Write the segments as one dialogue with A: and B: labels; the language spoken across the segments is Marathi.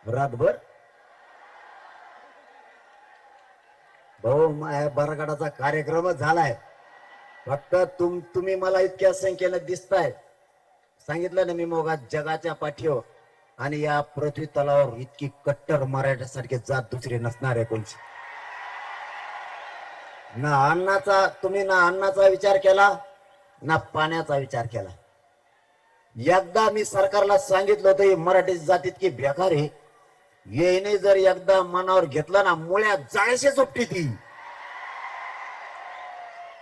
A: रातभर भाऊ बरगडाचा कार्यक्रमच झालाय. फक्त तुम्ही मला इतक्या संख्येनं दिसताय. सांगितलं ना मी मोगा जगाच्या पाठीवर आणि या पृथ्वी तलावर इतकी कट्टर मराठ्यासारखे जात दुसरी नसणार आहे कोणची. तुम्ही ना अन्नाचा विचार केला ना पाण्याचा विचार केला. एकदा मी सरकारला सांगितलं होतं मराठी जात इतकी बेकार आहे, येईने जर एकदा मनावर घेतलं ना मुळ्या जाळशे सुट्टी ती.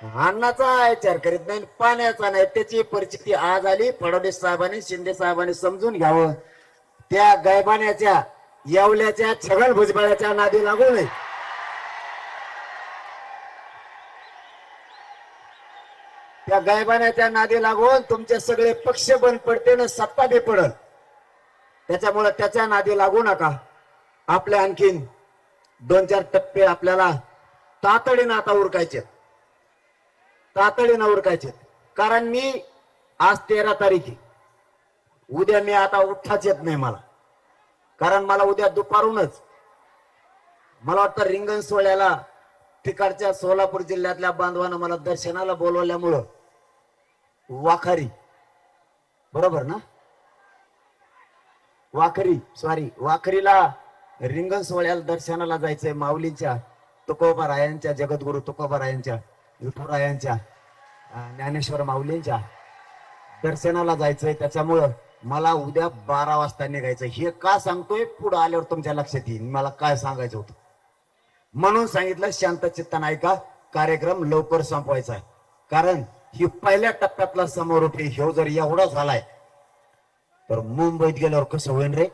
A: अन्नाचा विचार करीत नाही, पाण्याचा नाही. त्याची परिस्थिती आज आली. फडणवीस साहेबांनी शिंदे साहेबांनी समजून घ्यावं. त्या गायबाण्याच्या येवल्याच्या छगन भुजबळाच्या नादी लागू नये. त्या गायबाण्याच्या नादी लागून तुमचे सगळे पक्ष बंद पडते ना सत्ता बी पडल. त्याच्यामुळे त्याच्या नादी लागू नका. आपल्या आणखीन 2-4 टप्पे आपल्याला तातडीनं आता उरकायचे. तातडीनं उरकायचे. कारण मी आज 13 तारीख आहे. उद्या मी आता उठाच येत नाही मला. कारण मला उद्या दुपारूनच मला वाटतं रिंगण सोहळ्याला तिकडच्या सोलापूर जिल्ह्यातल्या बांधवानं मला दर्शनाला बोलवल्यामुळं वाखारी, बरोबर ना, वाखरीला रिंगण सोहळ्याला दर्शनाला जायचंय. माऊलींच्या तुकोबारायांच्या, जगद्गुरु तुकोबारायांच्या, विठुरायांच्या, ज्ञानेश्वर माऊलींच्या दर्शनाला जायचंय. त्याच्यामुळं मला उद्या 12 वाजता निघायचं. हे का सांगतोय पुढे आल्यावर तुमच्या लक्षात येईल मला काय सांगायचं होतं. म्हणून सांगितलं शांत चित्तानं ऐका. कार्यक्रम लवकर संपवायचा आहे. कारण ही पहिल्या टप्प्यातला समारोप हे जर एवढा झालाय तर मुंबईत गेल्यावर कसं होईल रे.